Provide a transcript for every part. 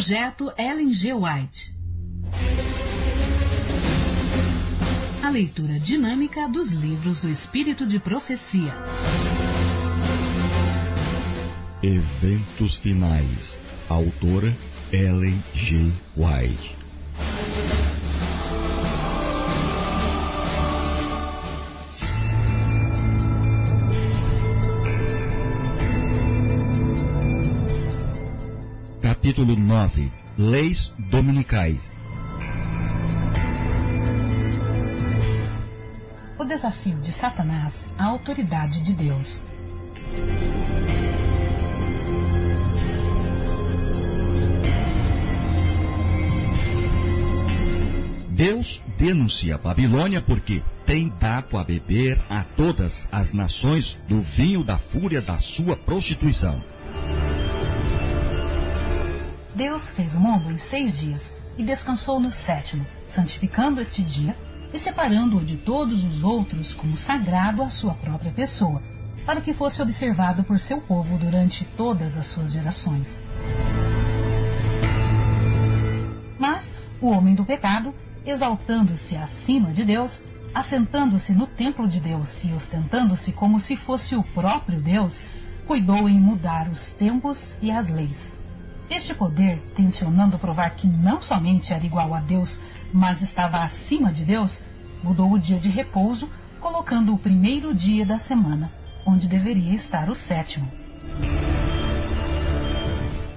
Projeto Ellen G. White. A leitura dinâmica dos livros do Espírito de Profecia. Eventos finais. Autora Ellen G. White. Capítulo 9. Leis dominicais. O desafio de Satanás à autoridade de Deus. Deus denuncia a Babilônia porque tem dado a beber a todas as nações do vinho da fúria da sua prostituição. Deus fez o mundo em 6 dias e descansou no 7º, santificando este dia e separando-o de todos os outros como sagrado à sua própria pessoa, para que fosse observado por seu povo durante todas as suas gerações. Mas o homem do pecado, exaltando-se acima de Deus, assentando-se no templo de Deus e ostentando-se como se fosse o próprio Deus, cuidou em mudar os tempos e as leis. Este poder, tensionando provar que não somente era igual a Deus, mas estava acima de Deus, mudou o dia de repouso, colocando o primeiro dia da semana, onde deveria estar o 7º.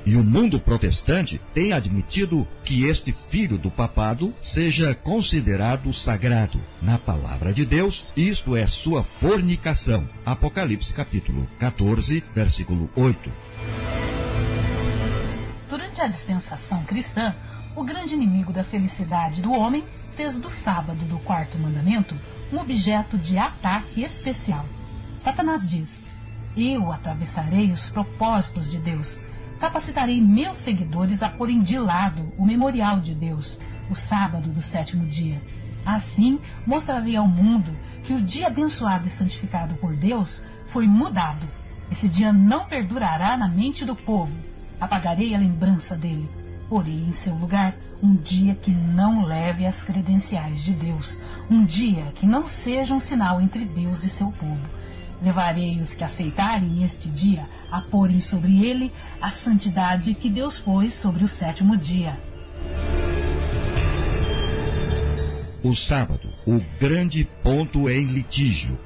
E o mundo protestante tem admitido que este filho do papado seja considerado sagrado. Na palavra de Deus, isto é sua fornicação. Apocalipse capítulo 14, versículo 8. Durante a dispensação cristã, o grande inimigo da felicidade do homem fez do sábado do 4º mandamento um objeto de ataque especial. Satanás diz: eu atravessarei os propósitos de Deus, capacitarei meus seguidores a porem de lado o memorial de Deus, o sábado do 7º dia. Assim, mostrarei ao mundo que o dia abençoado e santificado por Deus foi mudado. Esse dia não perdurará na mente do povo. Apagarei a lembrança dele. Porei em seu lugar um dia que não leve as credenciais de Deus, um dia que não seja um sinal entre Deus e seu povo. Levarei os que aceitarem este dia a porem sobre ele a santidade que Deus pôs sobre o 7º dia. O sábado, o grande ponto em litígio.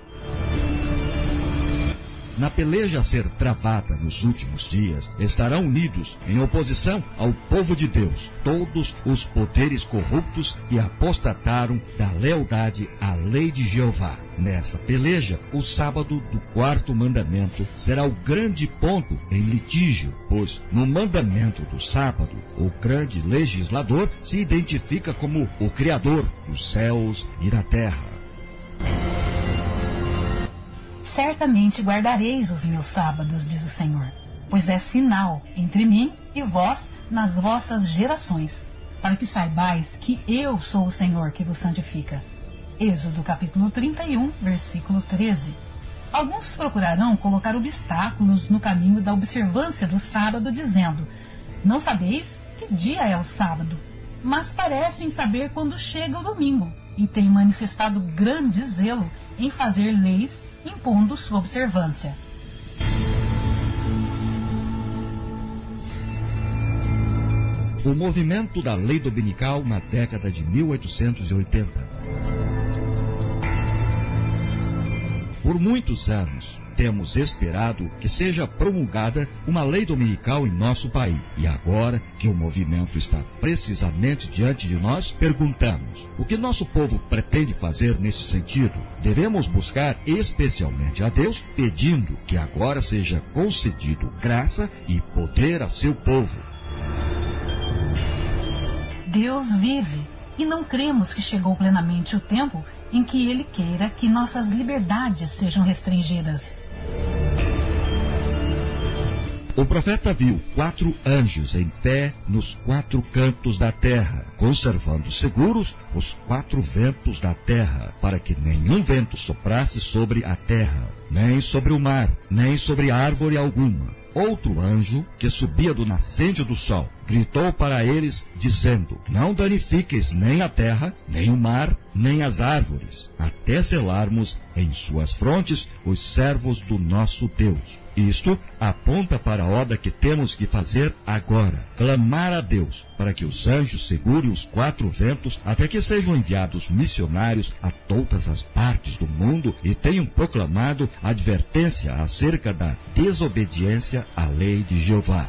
Na peleja a ser travada nos últimos dias, estarão unidos, em oposição ao povo de Deus, todos os poderes corruptos que apostataram da lealdade à lei de Jeová. Nessa peleja, o sábado do 4º mandamento será o grande ponto em litígio, pois no mandamento do sábado, o grande legislador se identifica como o Criador dos céus e da terra. Certamente guardareis os meus sábados, diz o Senhor, pois é sinal entre mim e vós nas vossas gerações, para que saibais que eu sou o Senhor que vos santifica. Êxodo capítulo 31, versículo 13. Alguns procurarão colocar obstáculos no caminho da observância do sábado, dizendo: não sabeis que dia é o sábado, mas parecem saber quando chega o domingo, e têm manifestado grande zelo em fazer leis impondo sua observância. O movimento da lei dominical na década de 1880. Por muitos anos, temos esperado que seja promulgada uma lei dominical em nosso país. E agora que o movimento está precisamente diante de nós, perguntamos: o que nosso povo pretende fazer nesse sentido? Devemos buscar especialmente a Deus, pedindo que agora seja concedido graça e poder a seu povo. Deus vive, e não cremos que chegou plenamente o tempo em que Ele queira que nossas liberdades sejam restringidas. O profeta viu 4 anjos em pé nos 4 cantos da terra, conservando seguros os 4 ventos da terra, para que nenhum vento soprasse sobre a terra, nem sobre o mar, nem sobre árvore alguma. Outro anjo, que subia do nascente do sol, gritou para eles, dizendo: não danifiqueis nem a terra, nem o mar, nem as árvores, até selarmos em suas frontes os servos do nosso Deus. Isto aponta para a obra que temos que fazer agora: clamar a Deus para que os anjos segurem os 4 ventos até que sejam enviados missionários a todas as partes do mundo e tenham proclamado advertência acerca da desobediência à lei de Jeová.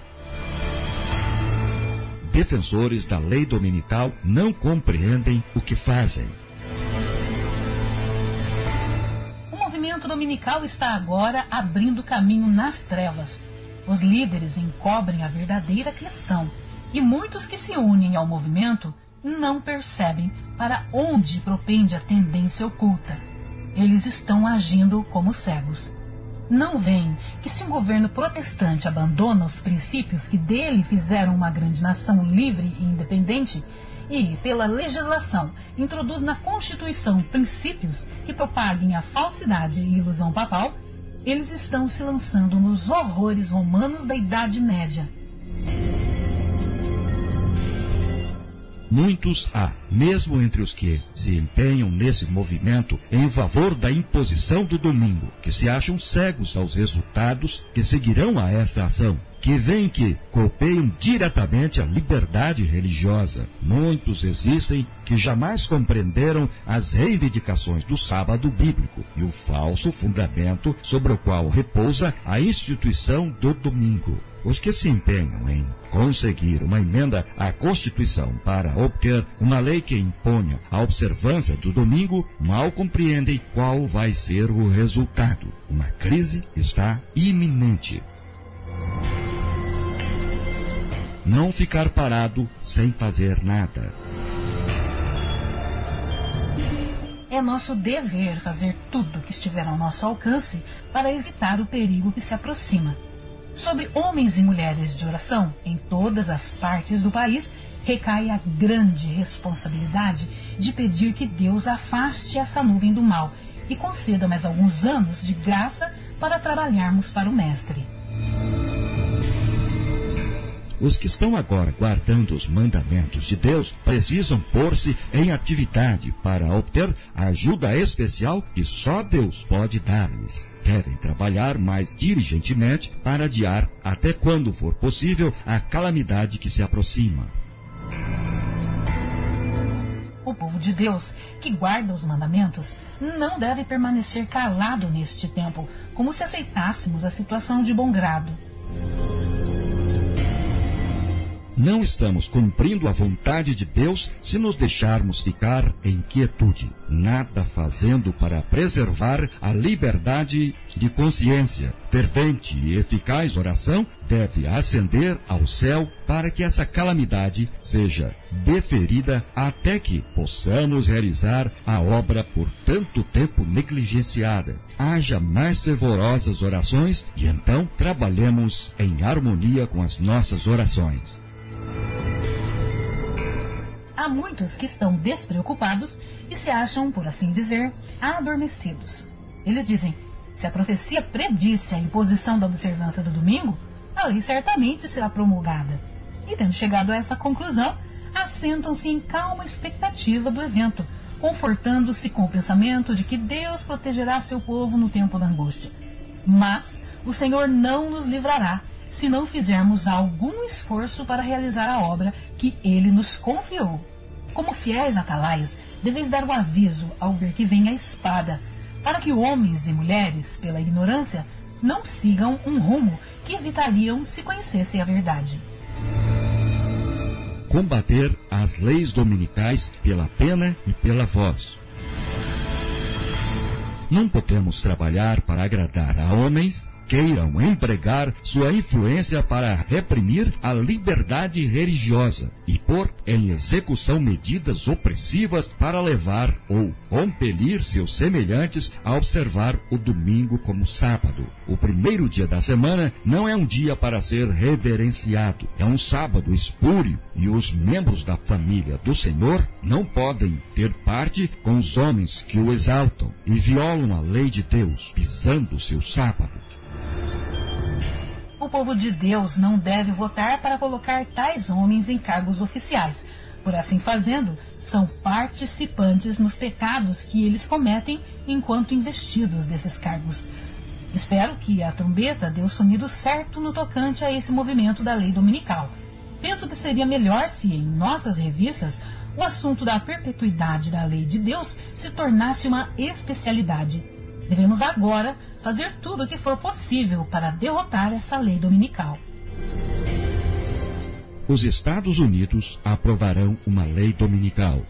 Defensores da lei dominical não compreendem o que fazem. O movimento dominical está agora abrindo caminho nas trevas. Os líderes encobrem a verdadeira questão e muitos que se unem ao movimento não percebem para onde propende a tendência oculta. Eles estão agindo como cegos. Não veem que se um governo protestante abandona os princípios que dele fizeram uma grande nação livre e independente e, pela legislação, introduz na Constituição princípios que propaguem a falsidade e ilusão papal, eles estão se lançando nos horrores romanos da Idade Média. Muitos há, mesmo entre os que se empenham nesse movimento em favor da imposição do domingo, que se acham cegos aos resultados que seguirão a essa ação, que veem que golpeiam diretamente a liberdade religiosa. Muitos existem que jamais compreenderam as reivindicações do sábado bíblico e o falso fundamento sobre o qual repousa a instituição do domingo. Os que se empenham em conseguir uma emenda à Constituição para obter uma lei que imponha a observância do domingo mal compreendem qual vai ser o resultado. Uma crise está iminente. Não ficar parado sem fazer nada. É nosso dever fazer tudo que estiver ao nosso alcance para evitar o perigo que se aproxima. Sobre homens e mulheres de oração, em todas as partes do país, recai a grande responsabilidade de pedir que Deus afaste essa nuvem do mal e conceda mais alguns anos de graça para trabalharmos para o Mestre. Os que estão agora guardando os mandamentos de Deus precisam pôr-se em atividade para obter a ajuda especial que só Deus pode dar-lhes. Devem trabalhar mais diligentemente para adiar, até quando for possível, a calamidade que se aproxima. O povo de Deus, que guarda os mandamentos, não deve permanecer calado neste tempo, como se aceitássemos a situação de bom grado. Não estamos cumprindo a vontade de Deus se nos deixarmos ficar em quietude, nada fazendo para preservar a liberdade de consciência. Fervente e eficaz oração deve ascender ao céu para que essa calamidade seja deferida até que possamos realizar a obra por tanto tempo negligenciada. Haja mais fervorosas orações e então trabalhemos em harmonia com as nossas orações. Há muitos que estão despreocupados e se acham, por assim dizer, adormecidos. Eles dizem: se a profecia predisse a imposição da observância do domingo, a lei certamente será promulgada. E tendo chegado a essa conclusão, assentam-se em calma expectativa do evento, confortando-se com o pensamento de que Deus protegerá seu povo no tempo da angústia. Mas o Senhor não nos livrará se não fizermos algum esforço para realizar a obra que Ele nos confiou. Como fiéis atalaias, deveis dar o aviso ao ver que vem a espada, para que homens e mulheres, pela ignorância, não sigam um rumo que evitariam se conhecessem a verdade. Combater as leis dominicais pela pena e pela voz. Não podemos trabalhar para agradar a homens queiram empregar sua influência para reprimir a liberdade religiosa e pôr em execução medidas opressivas para levar ou compelir seus semelhantes a observar o domingo como sábado. O primeiro dia da semana não é um dia para ser reverenciado, é um sábado espúrio e os membros da família do Senhor não podem ter parte com os homens que o exaltam e violam a lei de Deus, pisando seu sábado. O povo de Deus não deve votar para colocar tais homens em cargos oficiais. Por assim fazendo, são participantes nos pecados que eles cometem enquanto investidos desses cargos. Espero que a trombeta dê o sonido certo no tocante a esse movimento da lei dominical. Penso que seria melhor se, em nossas revistas, o assunto da perpetuidade da lei de Deus se tornasse uma especialidade. Devemos agora fazer tudo o que for possível para derrotar essa lei dominical. Os Estados Unidos aprovarão uma lei dominical.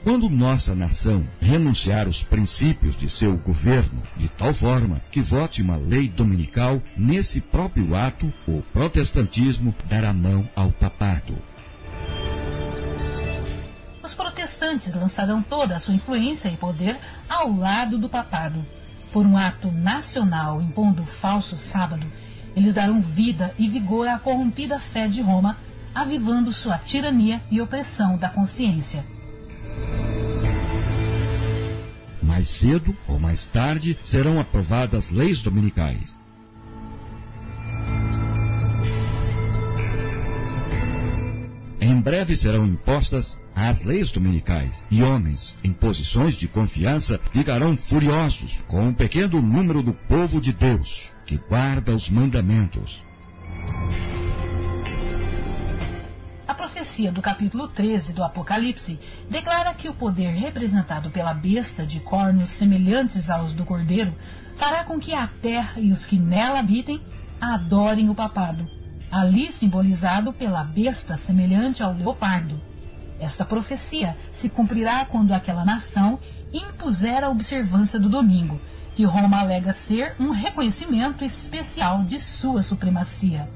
Quando nossa nação renunciar os princípios de seu governo de tal forma que vote uma lei dominical, nesse próprio ato, o protestantismo dará mão ao papado. Os protestantes lançarão toda a sua influência e poder ao lado do papado. Por um ato nacional impondo o falso sábado, eles darão vida e vigor à corrompida fé de Roma, avivando sua tirania e opressão da consciência. Mais cedo ou mais tarde serão aprovadas leis dominicais. Em breve serão impostas as leis dominicais, e homens em posições de confiança ficarão furiosos com o pequeno número do povo de Deus, que guarda os mandamentos. A profecia do capítulo 13 do Apocalipse declara que o poder representado pela besta de cornos semelhantes aos do cordeiro fará com que a terra e os que nela habitem adorem o papado, ali simbolizado pela besta semelhante ao leopardo. Esta profecia se cumprirá quando aquela nação impuser a observância do domingo, que Roma alega ser um reconhecimento especial de sua supremacia.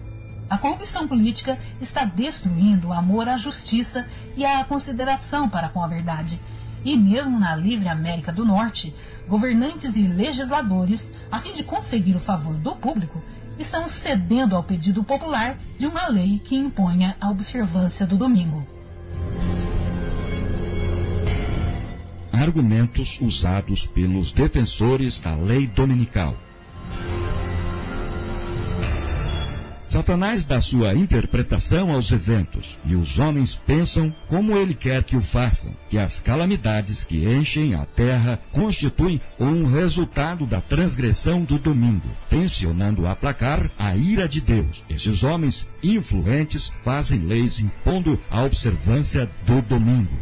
A corrupção política está destruindo o amor à justiça e à consideração para com a verdade. E mesmo na livre América do Norte, governantes e legisladores, a fim de conseguir o favor do público, estão cedendo ao pedido popular de uma lei que imponha a observância do domingo. Argumentos usados pelos defensores da lei dominical. Satanás dá sua interpretação aos eventos, e os homens pensam como ele quer que o façam, que as calamidades que enchem a terra constituem um resultado da transgressão do domingo, tensionando aplacar a ira de Deus. Esses homens influentes fazem leis impondo a observância do domingo.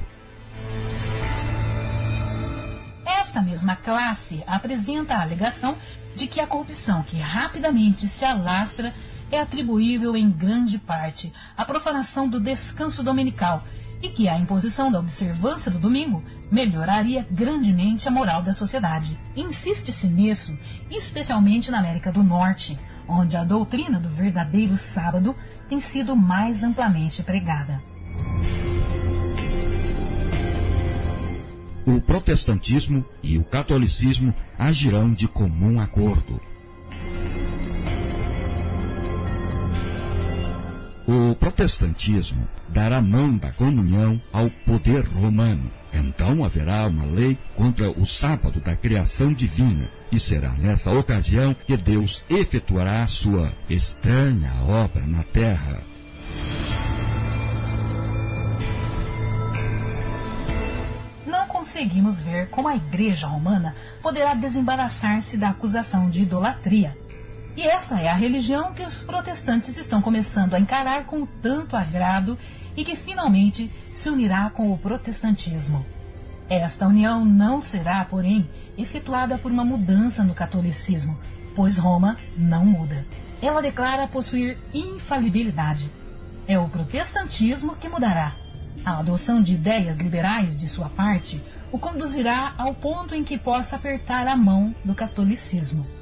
Esta mesma classe apresenta a alegação de que a corrupção que rapidamente se alastra é atribuível em grande parte à profanação do descanso dominical e que a imposição da observância do domingo melhoraria grandemente a moral da sociedade. Insiste-se nisso, especialmente na América do Norte, onde a doutrina do verdadeiro sábado tem sido mais amplamente pregada. O protestantismo e o catolicismo agirão de comum acordo. O protestantismo dará mão da comunhão ao poder romano. Então haverá uma lei contra o sábado da criação divina, e será nessa ocasião que Deus efetuará a sua estranha obra na terra. Não conseguimos ver como a Igreja Romana poderá desembaraçar-se da acusação de idolatria. E essa é a religião que os protestantes estão começando a encarar com tanto agrado e que finalmente se unirá com o protestantismo. Esta união não será, porém, efetuada por uma mudança no catolicismo, pois Roma não muda. Ela declara possuir infalibilidade. É o protestantismo que mudará. A adoção de ideias liberais de sua parte o conduzirá ao ponto em que possa apertar a mão do catolicismo.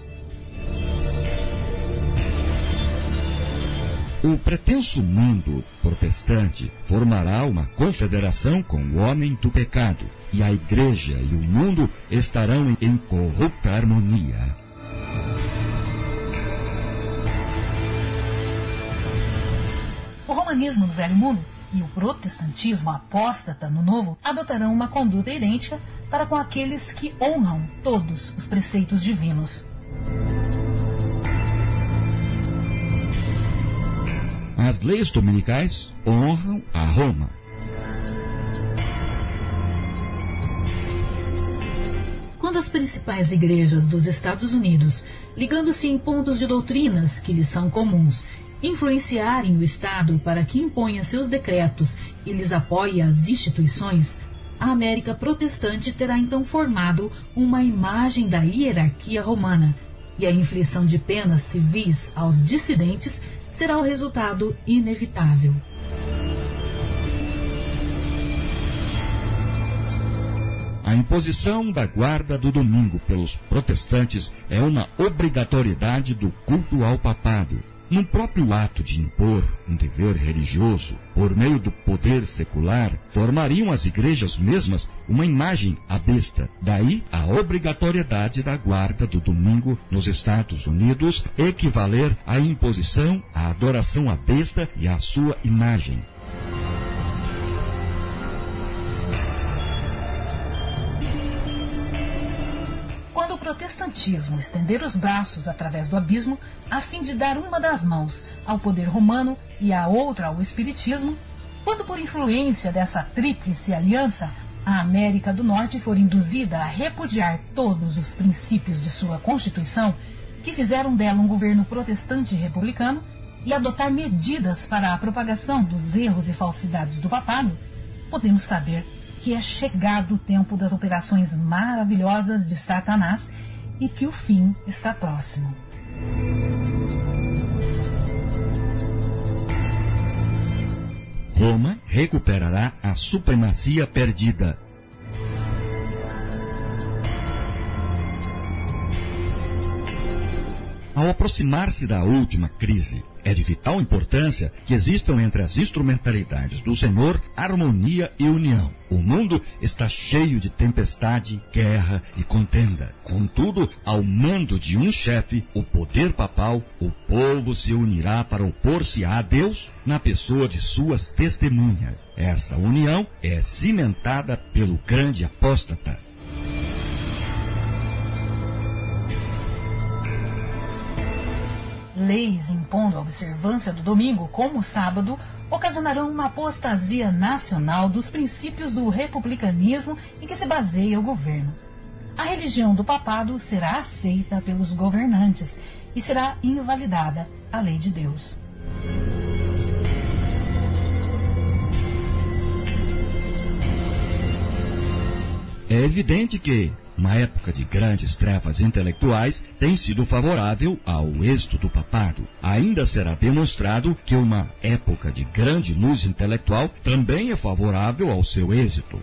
O pretenso mundo protestante formará uma confederação com o homem do pecado, e a igreja e o mundo estarão em corrupta harmonia. O romanismo no Velho Mundo e o protestantismo apóstata no Novo adotarão uma conduta idêntica para com aqueles que honram todos os preceitos divinos. As leis dominicais honram a Roma. Quando as principais igrejas dos Estados Unidos, ligando-se em pontos de doutrinas que lhes são comuns, influenciarem o Estado para que imponha seus decretos e lhes apoie as instituições, a América protestante terá então formado uma imagem da hierarquia romana, e a inflição de penas civis aos dissidentes será o resultado inevitável. A imposição da guarda do domingo pelos protestantes é uma obrigatoriedade do culto ao papado. No próprio ato de impor um dever religioso, por meio do poder secular, formariam as igrejas mesmas uma imagem à besta. Daí a obrigatoriedade da guarda do domingo nos Estados Unidos equivaler à imposição, à adoração à besta e à sua imagem. Quando o protestantismo estender os braços através do abismo, a fim de dar uma das mãos ao poder romano e a outra ao espiritismo, quando por influência dessa tríplice aliança, a América do Norte for induzida a repudiar todos os princípios de sua Constituição, que fizeram dela um governo protestante e republicano, e adotar medidas para a propagação dos erros e falsidades do papado, podemos saber que é chegado o tempo das operações maravilhosas de Satanás e que o fim está próximo. Roma recuperará a supremacia perdida. Ao aproximar-se da última crise, é de vital importância que existam entre as instrumentalidades do Senhor harmonia e união. O mundo está cheio de tempestade, guerra e contenda. Contudo, ao mando de um chefe, o poder papal, o povo se unirá para opor-se a Deus na pessoa de suas testemunhas. Essa união é cimentada pelo grande apóstata. Leis impondo a observância do domingo como sábado ocasionarão uma apostasia nacional dos princípios do republicanismo em que se baseia o governo. A religião do papado será aceita pelos governantes e será invalidada a lei de Deus. É evidente que uma época de grandes trevas intelectuais tem sido favorável ao êxito do papado. Ainda será demonstrado que uma época de grande luz intelectual também é favorável ao seu êxito.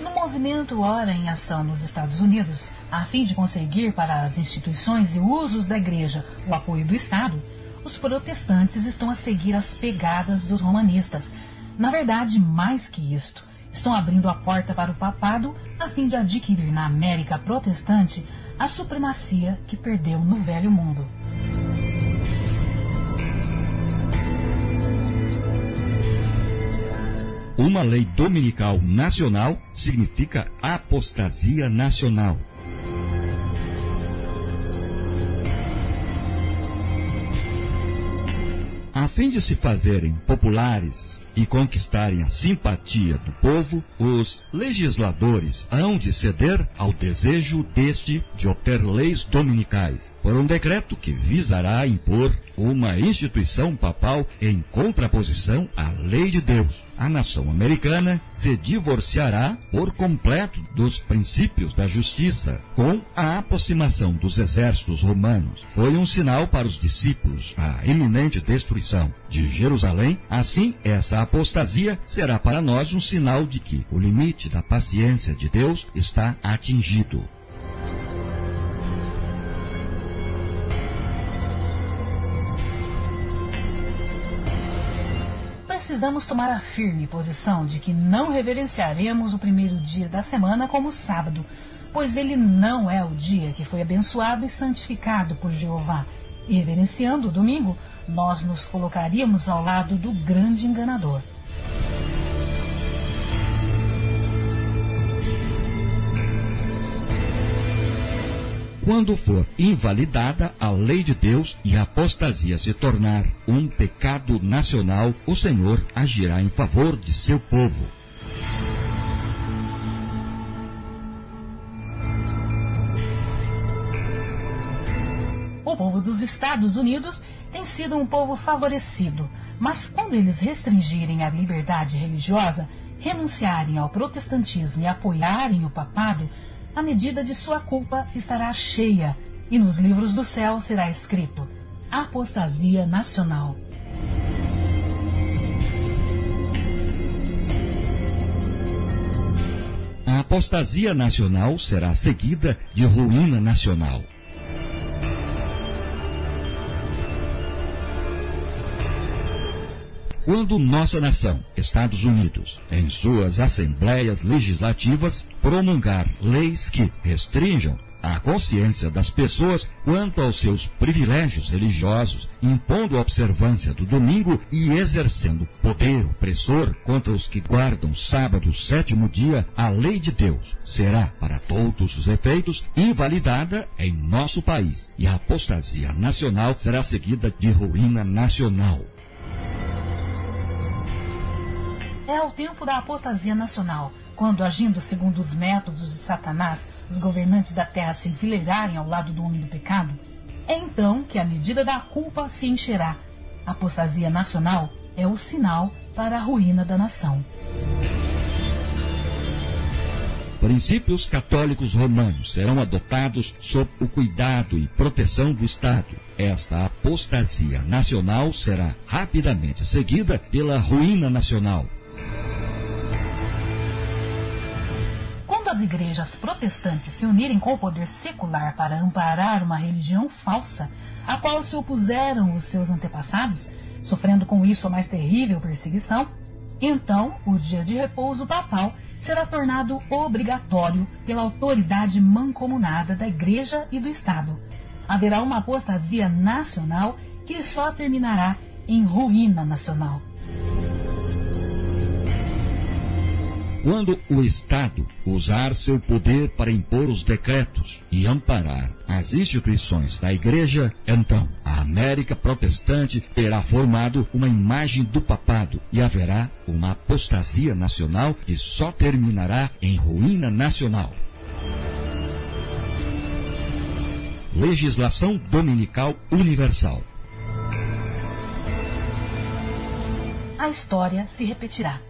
No movimento ora em ação nos Estados Unidos, a fim de conseguir para as instituições e usos da Igreja o apoio do Estado, os protestantes estão a seguir as pegadas dos romanistas. Na verdade, mais que isto, estão abrindo a porta para o papado a fim de adquirir na América protestante a supremacia que perdeu no Velho Mundo. Uma lei dominical nacional significa apostasia nacional. A fim de se fazerem populares e conquistarem a simpatia do povo, os legisladores hão de ceder ao desejo deste de obter leis dominicais, por um decreto que visará impor uma instituição papal em contraposição à lei de Deus. A nação americana se divorciará por completo dos princípios da justiça com a aproximação dos exércitos romanos. Foi um sinal para os discípulos a iminente destruição de Jerusalém. Assim, essa apostasia será para nós um sinal de que o limite da paciência de Deus está atingido. Precisamos tomar a firme posição de que não reverenciaremos o primeiro dia da semana como sábado, pois ele não é o dia que foi abençoado e santificado por Jeová. E reverenciando o domingo, nós nos colocaríamos ao lado do grande enganador. quando for invalidada a lei de Deus e a apostasia se tornar um pecado nacional, o Senhor agirá em favor de seu povo. O povo dos Estados Unidos tem sido um povo favorecido, mas quando eles restringirem a liberdade religiosa, renunciarem ao protestantismo e apoiarem o papado, a medida de sua culpa estará cheia, e nos livros do céu será escrito: apostasia nacional. A apostasia nacional será seguida de ruína nacional. Quando nossa nação, Estados Unidos, em suas assembleias legislativas, promulgar leis que restringam a consciência das pessoas quanto aos seus privilégios religiosos, impondo a observância do domingo e exercendo poder opressor contra os que guardam sábado, sétimo dia, a lei de Deus será, para todos os efeitos, invalidada em nosso país, e a apostasia nacional será seguida de ruína nacional. É o tempo da apostasia nacional, quando, agindo segundo os métodos de Satanás, os governantes da terra se enfileirarem ao lado do homem do pecado. É então que a medida da culpa se encherá. A apostasia nacional é o sinal para a ruína da nação. Princípios católicos romanos serão adotados sob o cuidado e proteção do Estado. Esta apostasia nacional será rapidamente seguida pela ruína nacional. Quando as igrejas protestantes se unirem com o poder secular para amparar uma religião falsa, a qual se opuseram os seus antepassados, sofrendo com isso a mais terrível perseguição, então o dia de repouso papal será tornado obrigatório pela autoridade mancomunada da Igreja e do Estado. Haverá uma apostasia nacional que só terminará em ruína nacional. Quando o Estado usar seu poder para impor os decretos e amparar as instituições da Igreja, então a América protestante terá formado uma imagem do papado e haverá uma apostasia nacional que só terminará em ruína nacional. Legislação dominical universal. A história se repetirá.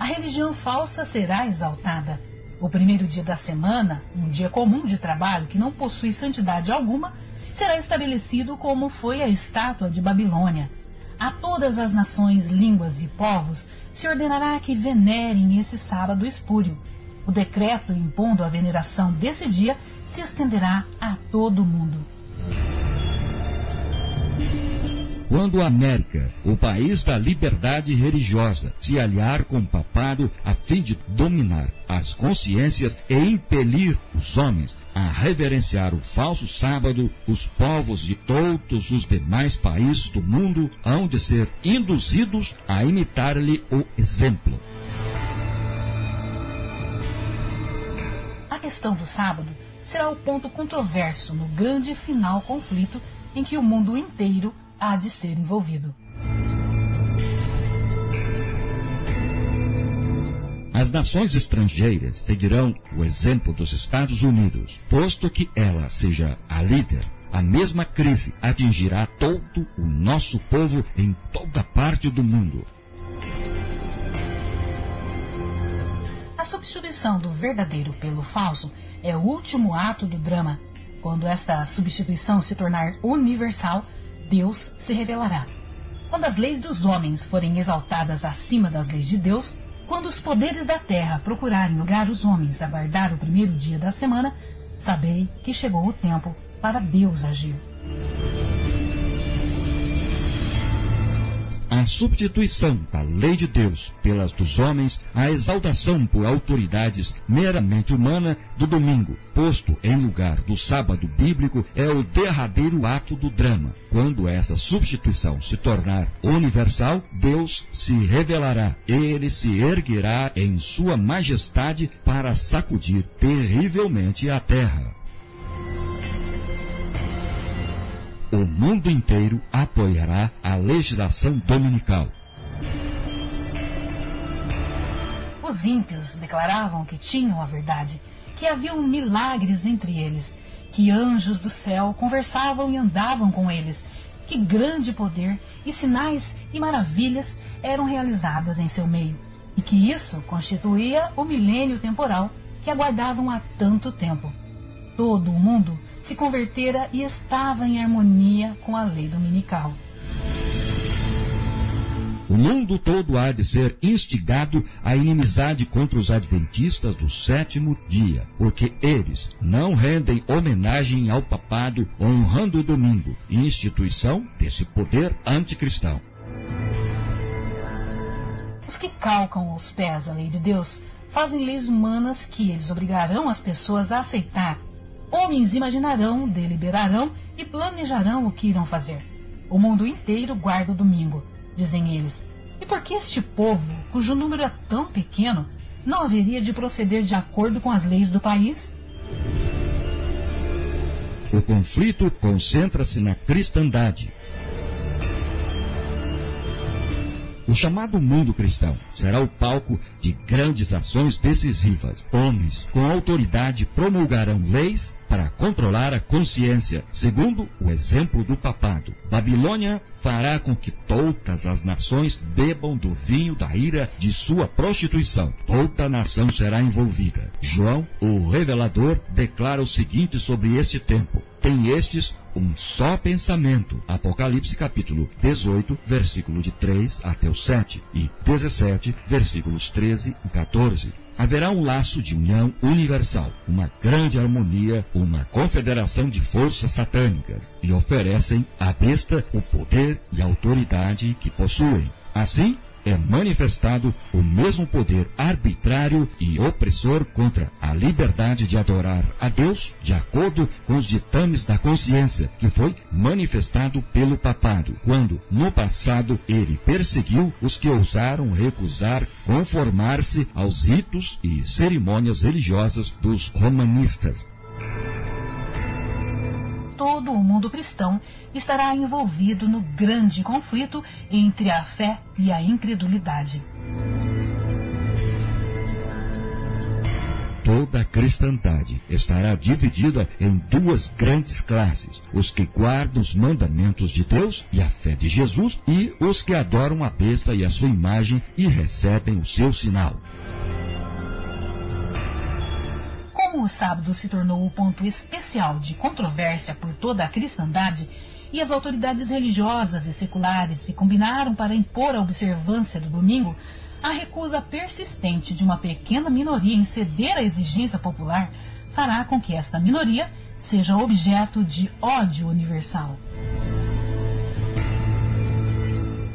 A religião falsa será exaltada. O primeiro dia da semana, um dia comum de trabalho que não possui santidade alguma, será estabelecido como foi a estátua de Babilônia. A todas as nações, línguas e povos se ordenará que venerem esse sábado espúrio. O decreto impondo a veneração desse dia se estenderá a todo o mundo. Quando a América, o país da liberdade religiosa, se aliar com o papado a fim de dominar as consciências e impelir os homens a reverenciar o falso sábado, os povos de todos os demais países do mundo hão de ser induzidos a imitar-lhe o exemplo. A questão do sábado será o ponto controverso no grande e final conflito em que o mundo inteiro há de ser envolvido. As nações estrangeiras seguirão o exemplo dos Estados Unidos, posto que ela seja a líder. A mesma crise atingirá todo o nosso povo em toda parte do mundo. A substituição do verdadeiro pelo falso é o último ato do drama. Quando esta substituição se tornar universal, Deus se revelará. Quando as leis dos homens forem exaltadas acima das leis de Deus, quando os poderes da terra procurarem obrigar os homens a guardar o primeiro dia da semana, sabei que chegou o tempo para Deus agir. A substituição da lei de Deus pelas dos homens, a exaltação por autoridades meramente humana do domingo, posto em lugar do sábado bíblico, é o derradeiro ato do drama. Quando essa substituição se tornar universal, Deus se revelará. Ele se erguerá em sua majestade para sacudir terrivelmente a terra. o mundo inteiro apoiará a legislação dominical. Os ímpios declaravam que tinham a verdade, que haviam milagres entre eles, que anjos do céu conversavam e andavam com eles, que grande poder e sinais e maravilhas eram realizadas em seu meio, e que isso constituía o milênio temporal que aguardavam há tanto tempo. Todo o mundo se convertera e estava em harmonia com a lei dominical. O mundo todo há de ser instigado à inimizade contra os adventistas do sétimo dia, porque eles não rendem homenagem ao papado, honrando o domingo, instituição desse poder anticristão. Os que calcam aos pés a lei de Deus fazem leis humanas que eles obrigarão as pessoas a aceitar. Homens imaginarão, deliberarão e planejarão o que irão fazer. O mundo inteiro guarda o domingo, dizem eles. E por que este povo, cujo número é tão pequeno, não haveria de proceder de acordo com as leis do país? O conflito concentra-se na cristandade. O chamado mundo cristão será o palco de grandes ações decisivas. Homens com autoridade promulgarão leis para controlar a consciência, segundo o exemplo do papado. Babilônia fará com que todas as nações bebam do vinho da ira de sua prostituição. Toda a nação será envolvida. João, o revelador, declara o seguinte sobre este tempo: tem estes um só pensamento. Apocalipse capítulo 18, versículo de 3 até o 7 e 17, versículos 13 e 14. Haverá um laço de união universal, uma grande harmonia, uma confederação de forças satânicas, e oferecem à besta o poder e a autoridade que possuem. Assim, é manifestado o mesmo poder arbitrário e opressor contra a liberdade de adorar a Deus de acordo com os ditames da consciência, que foi manifestado pelo papado, quando, no passado, ele perseguiu os que ousaram recusar conformar-se aos ritos e cerimônias religiosas dos romanistas. Todo o mundo cristão estará envolvido no grande conflito entre a fé e a incredulidade. Toda a cristandade estará dividida em duas grandes classes: os que guardam os mandamentos de Deus e a fé de Jesus, e os que adoram a besta e a sua imagem e recebem o seu sinal. Como o sábado se tornou o ponto especial de controvérsia por toda a cristandade, e as autoridades religiosas e seculares se combinaram para impor a observância do domingo, a recusa persistente de uma pequena minoria em ceder à exigência popular fará com que esta minoria seja objeto de ódio universal.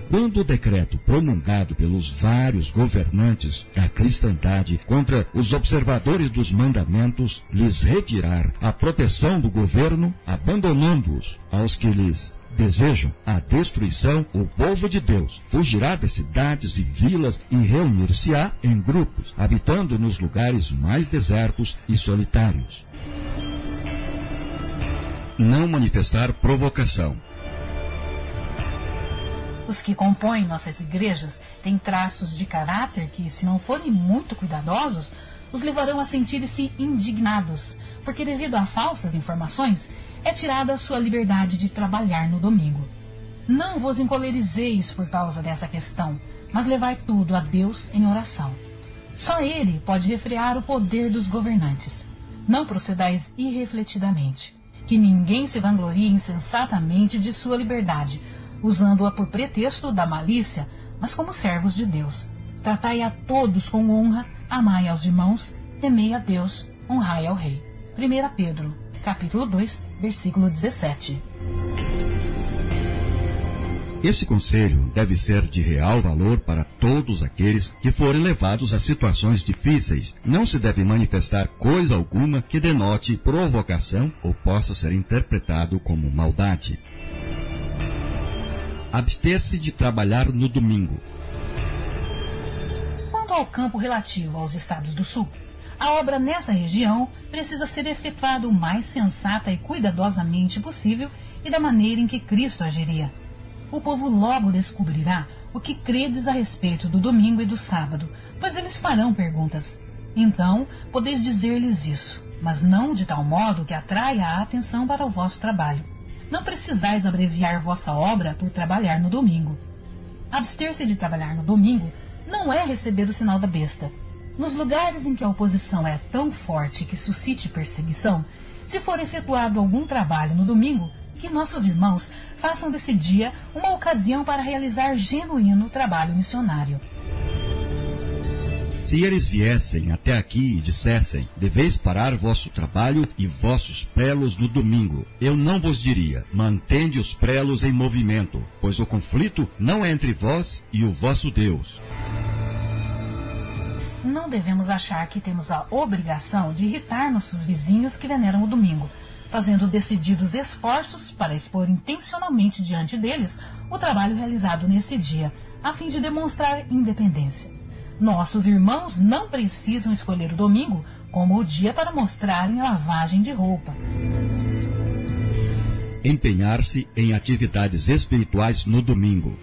Quando o decreto promulgado pelos vários governantes da cristandade contra os observadores dos mandamentos lhes retirar a proteção do governo, abandonando-os aos que lhes desejam a destruição, o povo de Deus fugirá das cidades e vilas e reunir-se-á em grupos, habitando nos lugares mais desertos e solitários. Não manifestar provocação. Os que compõem nossas igrejas têm traços de caráter que, se não forem muito cuidadosos, os levarão a sentir-se indignados, porque devido a falsas informações, é tirada a sua liberdade de trabalhar no domingo. Não vos encolerizeis por causa dessa questão, mas levai tudo a Deus em oração. Só Ele pode refrear o poder dos governantes. Não procedais irrefletidamente. Que ninguém se vanglorie insensatamente de sua liberdade, usando-a por pretexto da malícia, mas como servos de Deus. Tratai a todos com honra, amai aos irmãos, temei a Deus, honrai ao Rei. 1 Pedro, capítulo 2, versículo 17. Esse conselho deve ser de real valor para todos aqueles que forem levados a situações difíceis. Não se deve manifestar coisa alguma que denote provocação ou possa ser interpretado como maldade. Abster-se de trabalhar no domingo. Quanto ao campo relativo aos estados do Sul, a obra nessa região precisa ser efetuada o mais sensata e cuidadosamente possível e da maneira em que Cristo agiria. O povo logo descobrirá o que credes a respeito do domingo e do sábado, pois eles farão perguntas. Então, podeis dizer-lhes isso, mas não de tal modo que atraia a atenção para o vosso trabalho. Não precisais abreviar vossa obra por trabalhar no domingo. Abster-se de trabalhar no domingo não é receber o sinal da besta. Nos lugares em que a oposição é tão forte que suscite perseguição, se for efetuado algum trabalho no domingo, que nossos irmãos façam desse dia uma ocasião para realizar genuíno trabalho missionário. Se eles viessem até aqui e dissessem, deveis parar vosso trabalho e vossos prelos no domingo, eu não vos diria, mantende os prelos em movimento, pois o conflito não é entre vós e o vosso Deus. Não devemos achar que temos a obrigação de irritar nossos vizinhos que veneram o domingo, fazendo decididos esforços para expor intencionalmente diante deles o trabalho realizado nesse dia, a fim de demonstrar independência. Nossos irmãos não precisam escolher o domingo como o dia para mostrarem a lavagem de roupa. Empenhar-se em atividades espirituais no domingo.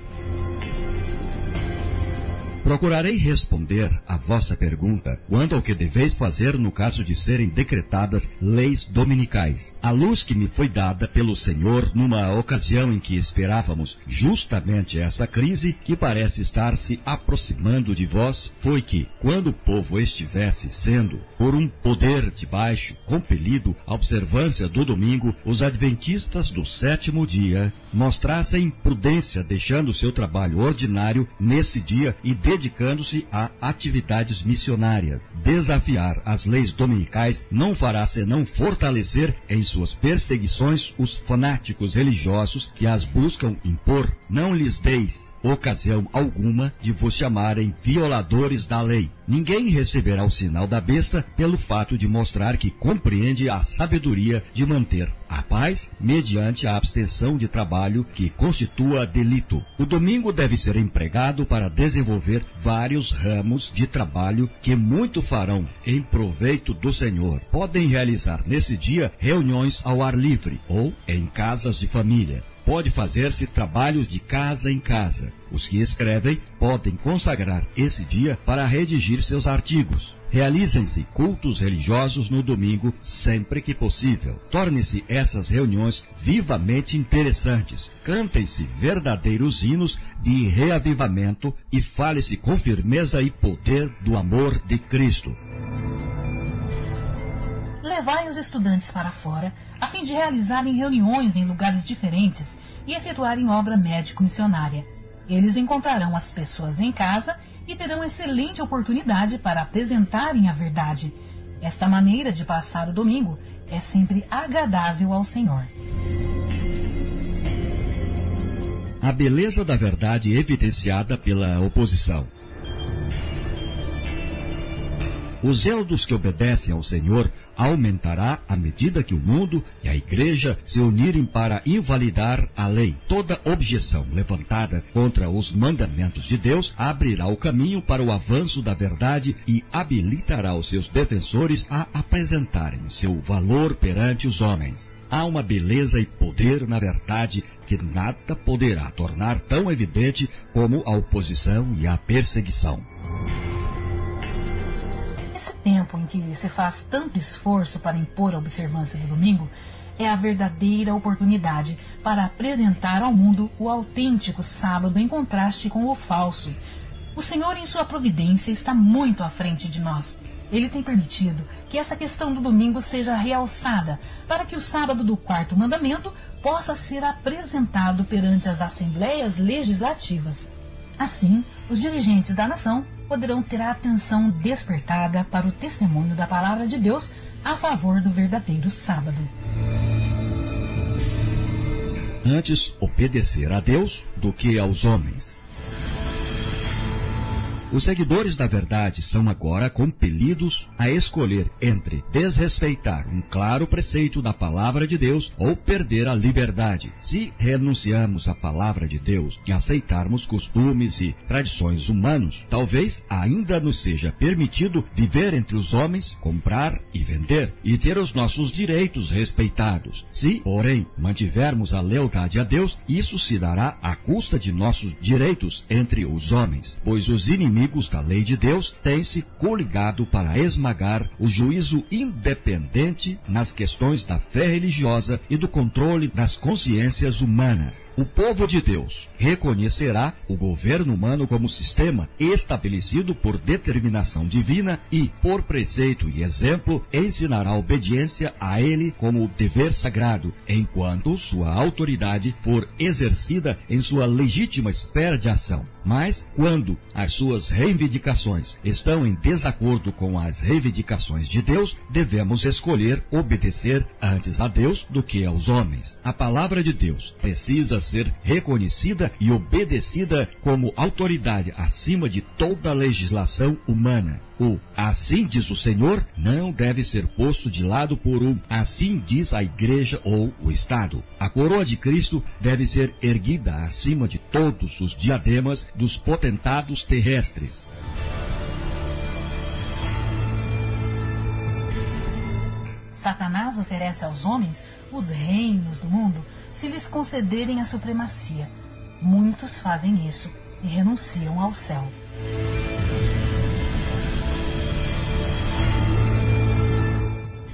Procurarei responder à vossa pergunta quanto ao que deveis fazer no caso de serem decretadas leis dominicais. A luz que me foi dada pelo Senhor numa ocasião em que esperávamos justamente essa crise que parece estar se aproximando de vós foi que, quando o povo estivesse sendo, por um poder de baixo, compelido à observância do domingo, os adventistas do 7º dia mostrassem prudência deixando seu trabalho ordinário nesse dia e dedicando-se a atividades missionárias. Desafiar as leis dominicais não fará senão fortalecer em suas perseguições os fanáticos religiosos que as buscam impor. Não lhes deis ocasião alguma de vos chamarem violadores da lei. Ninguém receberá o sinal da besta pelo fato de mostrar que compreende a sabedoria de manter a paz mediante a abstenção de trabalho que constitua delito. O domingo deve ser empregado para desenvolver vários ramos de trabalho que muito farão em proveito do Senhor. Podem realizar nesse dia reuniões ao ar livre ou em casas de família. Pode fazer-se trabalhos de casa em casa. Os que escrevem podem consagrar esse dia para redigir seus artigos. Realizem-se cultos religiosos no domingo sempre que possível. Tornem-se essas reuniões vivamente interessantes. Cantem-se verdadeiros hinos de reavivamento e fale-se com firmeza e poder do amor de Cristo. Levai os estudantes para fora, a fim de realizarem reuniões em lugares diferentes e efetuarem obra médico-missionária. Eles encontrarão as pessoas em casa e terão excelente oportunidade para apresentarem a verdade. Esta maneira de passar o domingo é sempre agradável ao Senhor. A beleza da verdade evidenciada pela oposição. O zelo dos que obedecem ao Senhor aumentará à medida que o mundo e a igreja se unirem para invalidar a lei. Toda objeção levantada contra os mandamentos de Deus abrirá o caminho para o avanço da verdade e habilitará os seus defensores a apresentarem seu valor perante os homens. Há uma beleza e poder na verdade que nada poderá tornar tão evidente como a oposição e a perseguição. Tempo em que se faz tanto esforço para impor a observância do domingo é a verdadeira oportunidade para apresentar ao mundo o autêntico sábado em contraste com o falso. O Senhor, em sua providência, está muito à frente de nós. Ele tem permitido que essa questão do domingo seja realçada para que o sábado do 4º mandamento possa ser apresentado perante as assembleias legislativas. Assim, os dirigentes da nação poderão ter a atenção despertada para o testemunho da palavra de Deus a favor do verdadeiro sábado. Antes obedecer a Deus do que aos homens. Os seguidores da verdade são agora compelidos a escolher entre desrespeitar um claro preceito da palavra de Deus ou perder a liberdade. Se renunciarmos à palavra de Deus e aceitarmos costumes e tradições humanos, talvez ainda nos seja permitido viver entre os homens, comprar e vender, e ter os nossos direitos respeitados. Se, porém, mantivermos a lealdade a Deus, isso se dará à custa de nossos direitos entre os homens, pois os inimigos da lei de Deus têm se coligado para esmagar o juízo independente nas questões da fé religiosa e do controle das consciências humanas. O povo de Deus reconhecerá o governo humano como sistema estabelecido por determinação divina e, por preceito e exemplo, ensinará a obediência a ele como dever sagrado, enquanto sua autoridade for exercida em sua legítima esfera de ação. Mas, quando as suas reivindicações estão em desacordo com as reivindicações de Deus, devemos escolher obedecer antes a Deus do que aos homens. A palavra de Deus precisa ser reconhecida e obedecida como autoridade acima de toda a legislação humana. O "assim diz o Senhor" não deve ser posto de lado por um "assim diz a Igreja" ou o Estado. A coroa de Cristo deve ser erguida acima de todos os diademas dos potentados terrestres. Satanás oferece aos homens os reinos do mundo se lhes concederem a supremacia. Muitos fazem isso e renunciam ao céu.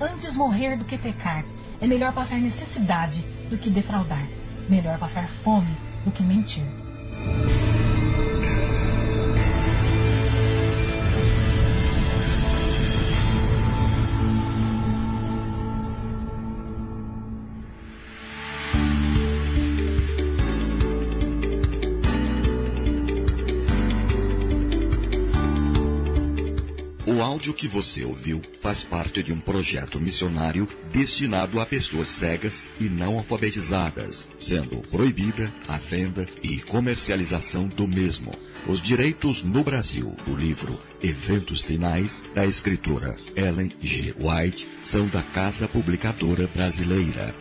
Antes morrer do que pecar. É melhor passar necessidade do que defraudar. Melhor passar fome do que mentir. O áudio que você ouviu faz parte de um projeto missionário destinado a pessoas cegas e não alfabetizadas, sendo proibida a venda e comercialização do mesmo. Os direitos no Brasil do livro Eventos Finais, da escritora Ellen G. White, são da Casa Publicadora Brasileira.